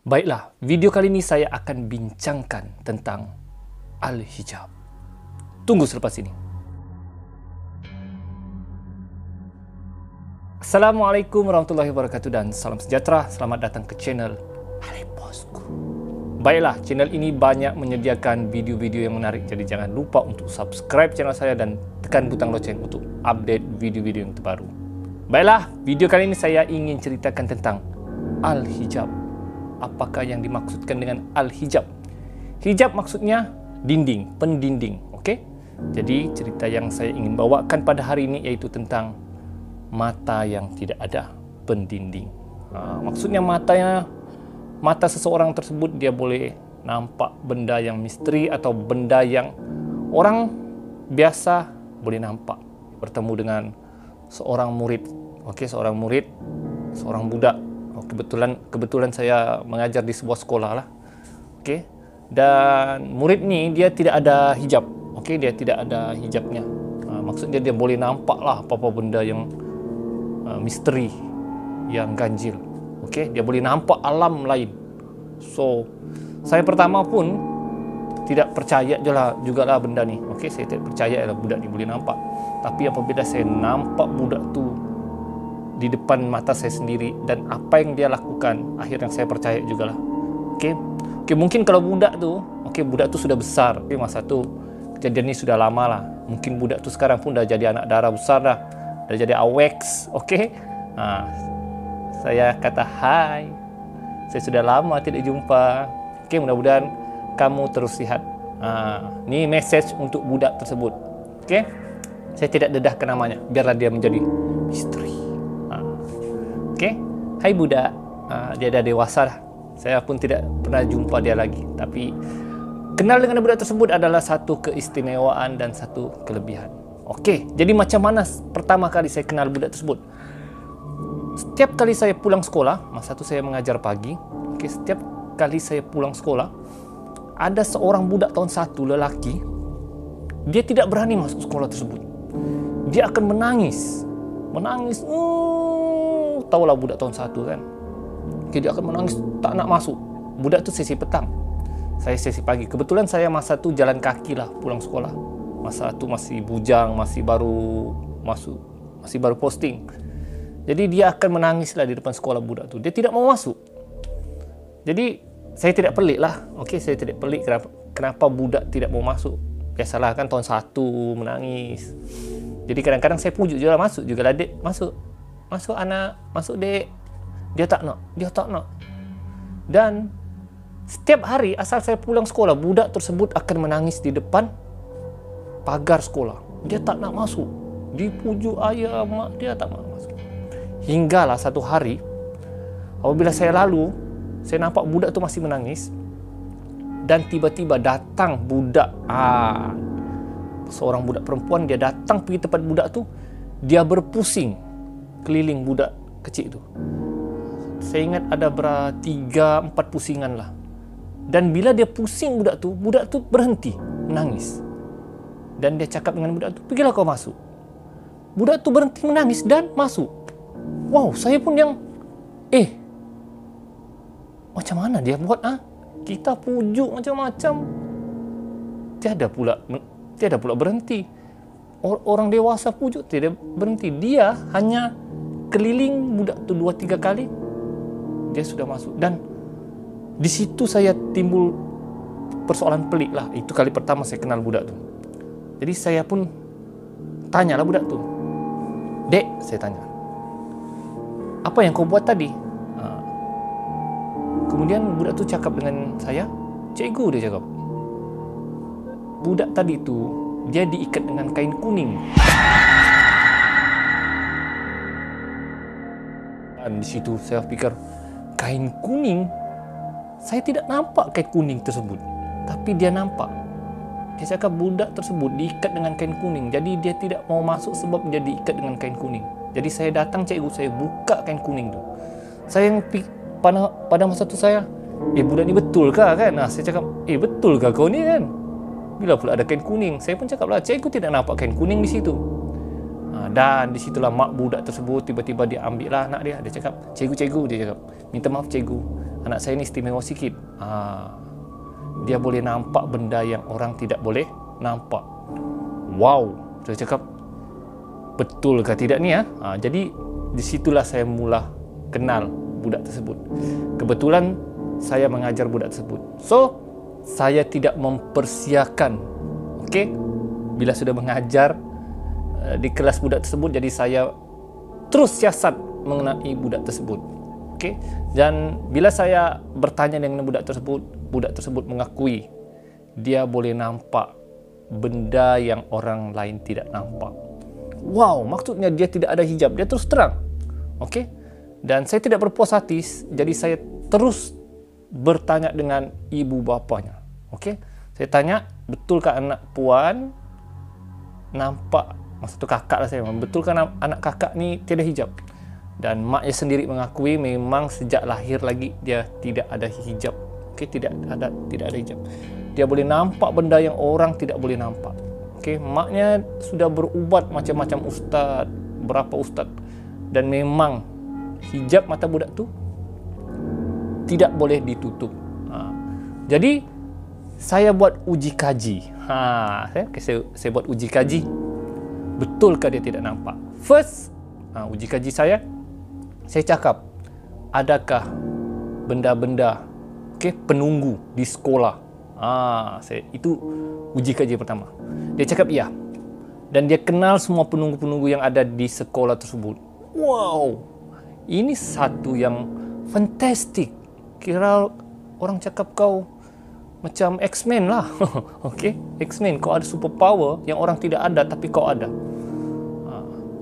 Baiklah, video kali ini saya akan bincangkan tentang Al-Hijab. Tunggu selepas ini. Assalamualaikum warahmatullahi wabarakatuh dan salam sejahtera. Selamat datang ke channel Alebosku. Baiklah, channel ini banyak menyediakan video-video yang menarik. Jadi jangan lupa untuk subscribe channel saya dan tekan butang loceng untuk update video-video yang terbaru. Baiklah, video kali ini saya ingin ceritakan tentang Al-Hijab. Apakah yang dimaksudkan dengan Al-Hijab? Hijab maksudnya dinding, pendinding. Okey? Jadi cerita yang saya ingin bawakan pada hari ini iaitu tentang mata yang tidak ada pendinding. Maksudnya mata seseorang tersebut dia boleh nampak benda yang misteri atau benda yang orang biasa boleh nampak. Bertemu dengan seorang murid. Okey, seorang budak. Kebetulan saya mengajar di sebuah sekolah lah. Okey. Dan murid ni dia tidak ada hijab. Okey, dia tidak ada hijabnya. Maksudnya dia boleh nampak lah apa-apa benda yang misteri, yang ganjil. Okey, dia boleh nampak alam lain. So, saya pertama pun tidak percaya jugalah benda ni. Okey, saya tidak percaya lah budak ni boleh nampak. Tapi apabila saya nampak budak tu di depan mata saya sendiri dan apa yang dia lakukan, akhirnya saya percaya jugalah. Okey, mungkin kalau budak tu sudah besar. Okey, masa tu kejadian ni sudah lama lah. Mungkin budak tu sekarang pun dah jadi anak darah besar dah jadi awex. Okey, saya kata hai, saya sudah lama tidak jumpa. Okey, mudah-mudahan kamu terus sihat. Ni message untuk budak tersebut. Okey, saya tidak dedahkan namanya, biarlah dia menjadi misteri. Okay. Hai budak, dia dah dewasa dah. Saya pun tidak pernah jumpa dia lagi. Tapi kenal dengan budak tersebut adalah satu keistimewaan dan satu kelebihan. Okey, jadi macam mana pertama kali saya kenal budak tersebut? Setiap kali saya pulang sekolah, masa tu saya mengajar pagi. Okey, setiap kali saya pulang sekolah, ada seorang budak tahun 1 lelaki. Dia tidak berani masuk sekolah tersebut. Dia akan menangis. Tahulah budak tahun 1 kan. Okay, dia akan menangis tak nak masuk. Budak tu sesi petang, saya sesi pagi. Kebetulan saya masa tu jalan kaki lah pulang sekolah. Masa tu masih bujang, masih baru posting. Jadi dia akan menangis lah di depan sekolah budak tu. Dia tidak mau masuk. Jadi saya tidak pelik lah. Okey, saya tidak pelik kenapa budak tidak mau masuk. Biasalah kan tahun 1 menangis. Jadi kadang-kadang saya pujuk je lah, masuk juga lah dek, masuk anak, masuk dek. Dia tak nak. Dan setiap hari asal saya pulang sekolah, budak tersebut akan menangis di depan pagar sekolah. Dia tak nak masuk. Dipujuk ayah, mak, dia tak nak masuk. Hinggalah satu hari, apabila saya lalu, saya nampak budak tu masih menangis. Dan tiba-tiba datang budak, seorang budak perempuan, dia datang pergi tempat budak tu. Dia berpusing keliling budak kecil tu. Saya ingat ada 3-4 pusingan lah. Dan bila dia pusing budak tu berhenti menangis. Dan dia cakap dengan budak tu, pergilah kau masuk. Budak tu berhenti menangis dan masuk. Wow, saya pun yang macam mana dia buat? Kita pujuk macam-macam, tiada pula berhenti. Orang dewasa pujuk tidak berhenti. Dia hanya keliling budak tu 2-3 kali, dia sudah masuk. Dan di situ saya timbul persoalan pelik lah. Itu kali pertama saya kenal budak tu. Jadi saya pun tanyalah budak tu, dek, saya tanya, apa yang kau buat tadi? Kemudian budak tu cakap dengan saya, cikgu, dia cakap, budak tadi tu dia diikat dengan kain kuning. Dan di situ saya fikir, kain kuning? Saya tidak nampak kain kuning tersebut, tapi dia nampak. Dia cakap budak tersebut diikat dengan kain kuning. Jadi dia tidak mau masuk sebab dia diikat dengan kain kuning. Jadi saya datang, cikgu, saya buka kain kuning tu. Saya yang pada masa tu saya, budak ni betul kah kan? Saya cakap, betul kah kau ni kan? Bila pula ada kain kuning? Saya pun cakap lah, cikgu tidak nampak kain kuning di situ. Dan di situlah mak budak tersebut tiba-tiba dia ambil lah anak dia. Dia cakap, cikgu, dia cakap, minta maaf cikgu, anak saya ni istimewa sikit. Dia boleh nampak benda yang orang tidak boleh nampak. Wow, saya cakap, betul ke tidak ni ya? Jadi disitulah saya mula kenal budak tersebut. Kebetulan saya mengajar budak tersebut. So, saya tidak mempersiakan. Okey, bila sudah mengajar di kelas budak tersebut, jadi saya terus siasat mengenai budak tersebut. Okey, dan bila saya bertanya dengan budak tersebut mengakui dia boleh nampak benda yang orang lain tidak nampak. Wow, maksudnya dia tidak ada hijab, dia terus terang. Okey, dan saya tidak berpuas hati, jadi saya terus bertanya dengan ibu bapanya. Okey, saya tanya, betulkah anak puan nampak, maksud tu kakak lah saya, betulkah anak kakak ni tiada hijab? Dan maknya sendiri mengakui memang sejak lahir lagi dia tidak ada hijab. Okey, tidak ada hijab. Dia boleh nampak benda yang orang tidak boleh nampak. Okey, maknya sudah berubat macam-macam ustaz, berapa ustaz, dan memang hijab mata budak tu tidak boleh ditutup. Jadi saya buat uji kaji. Saya buat uji kaji. Betulkah dia tidak nampak? First, uji kaji saya cakap, adakah benda-benda penunggu di sekolah? Itu uji kaji pertama. Dia cakap iya. Dan dia kenal semua penunggu-penunggu yang ada di sekolah tersebut. Wow, ini satu yang fantastik. Kira orang cakap kau macam X-Men lah. Okey, X-Men, kau ada superpower yang orang tidak ada tapi kau ada.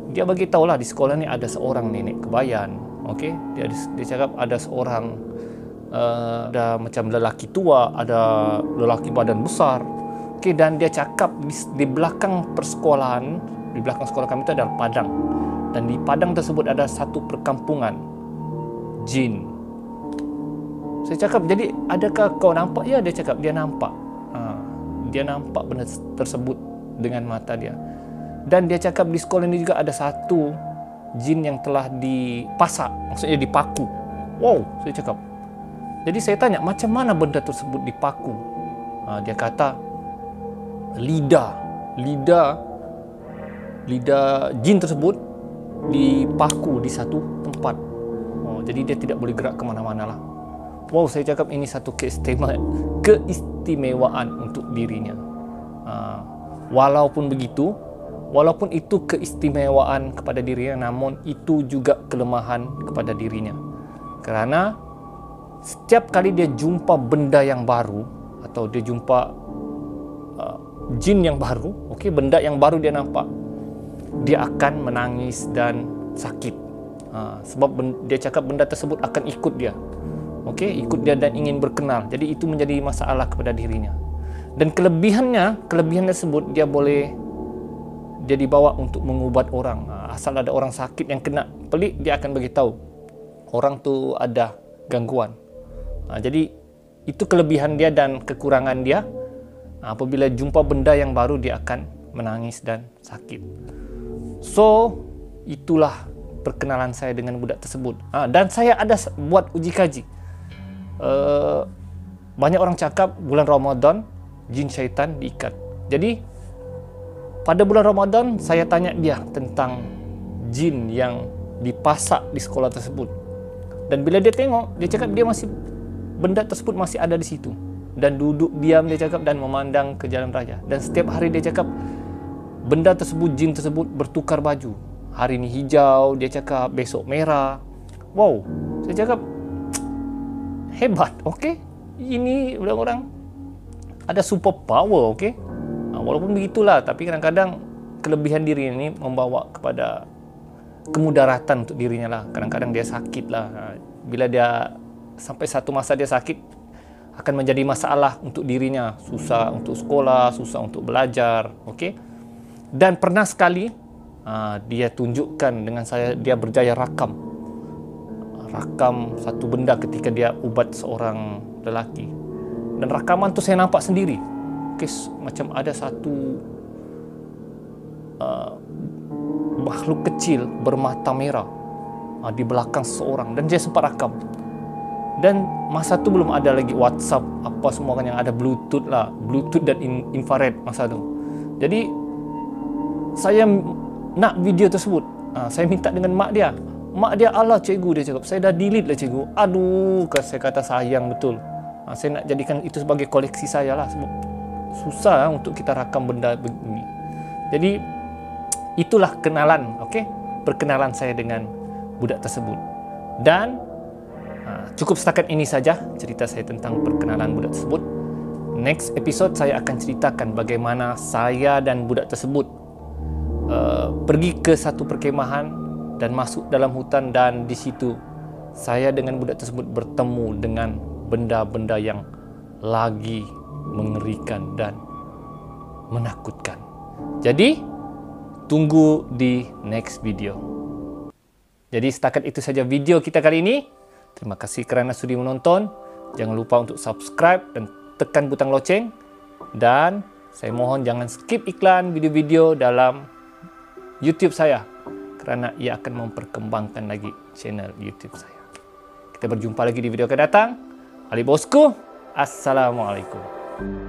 Dia bagi tahulah di sekolah ni ada seorang nenek kebayan. Okey, dia cakap ada seorang ada macam lelaki tua, ada lelaki badan besar. Okey, dan dia cakap di belakang persekolahan, di belakang sekolah kami itu ada padang. Dan di padang tersebut ada satu perkampungan jin. Saya cakap, jadi adakah kau nampak? Ya, dia cakap dia nampak. Dia nampak benda tersebut dengan mata dia. Dan dia cakap di sekolah ini juga ada satu jin yang telah dipasak, maksudnya dipaku. Wow, saya cakap. Jadi saya tanya, macam mana benda tersebut dipaku? Dia kata, lidah jin tersebut dipaku di satu tempat. Jadi dia tidak boleh gerak ke mana-mana lah. Wow, saya cakap ini satu keistimewaan untuk dirinya. Walaupun begitu, walaupun itu keistimewaan kepada dirinya, namun itu juga kelemahan kepada dirinya. Kerana setiap kali dia jumpa benda yang baru atau dia jumpa jin yang baru, benda yang baru dia nampak, dia akan menangis dan sakit. Sebab dia cakap benda tersebut akan ikut dia. Ikut dia dan ingin berkenal. Jadi itu menjadi masalah kepada dirinya. Dan kelebihan tersebut dia dibawa untuk mengubat orang. Asal ada orang sakit yang kena pelik, dia akan beritahu orang tu ada gangguan. Jadi itu kelebihan dia dan kekurangan dia. Apabila jumpa benda yang baru, dia akan menangis dan sakit. So, itulah perkenalan saya dengan budak tersebut. Dan saya ada buat uji kaji. Banyak orang cakap bulan Ramadan jin syaitan diikat. Jadi pada bulan Ramadan saya tanya dia tentang jin yang dipasak di sekolah tersebut. Dan bila dia tengok, dia cakap benda tersebut masih ada di situ. Dan duduk diam, dia cakap, dan memandang ke jalan raya. Dan setiap hari dia cakap benda tersebut, jin tersebut bertukar baju. Hari ini hijau, dia cakap, besok merah. Wow, saya cakap hebat. Ini orang-orang ada super power. Walaupun begitulah, tapi kadang-kadang kelebihan diri ini membawa kepada kemudaratan untuk dirinya lah. Kadang-kadang dia sakit lah. Bila dia sampai satu masa dia sakit, akan menjadi masalah untuk dirinya. Susah untuk sekolah, susah untuk belajar. Dan pernah sekali dia tunjukkan dengan saya, dia berjaya rakam satu benda ketika dia ubat seorang lelaki. Dan rakaman tu saya nampak sendiri. Macam ada satu makhluk kecil bermata merah di belakang seseorang, dan dia sempat rakam. Dan masa tu belum ada lagi WhatsApp apa semua kan, yang ada Bluetooth lah, Bluetooth dan infrared masa tu. Jadi saya nak video tersebut. Saya minta dengan mak dia. Mak dia, "Alah cikgu," dia cakap, "saya dah delete lah cikgu." Aduh, saya kata sayang betul. Saya nak jadikan itu sebagai koleksi saya lah. Sebab susah untuk kita rakam benda begini. Jadi itulah kenalan, okey? Perkenalan saya dengan budak tersebut. Dan cukup setakat ini saja cerita saya tentang perkenalan budak tersebut. Next episode saya akan ceritakan bagaimana saya dan budak tersebut pergi ke satu perkemahan dan masuk dalam hutan, dan di situ saya dengan budak tersebut bertemu dengan benda-benda yang lagi mengerikan dan menakutkan. Jadi tunggu di next video. Jadi setakat itu saja video kita kali ini. Terima kasih kerana sudi menonton. Jangan lupa untuk subscribe dan tekan butang loceng. Dan saya mohon jangan skip iklan video-video dalam YouTube saya, kerana ia akan memperkembangkan lagi channel YouTube saya. Kita berjumpa lagi di video akan datang. Ali Bosku, Assalamualaikum.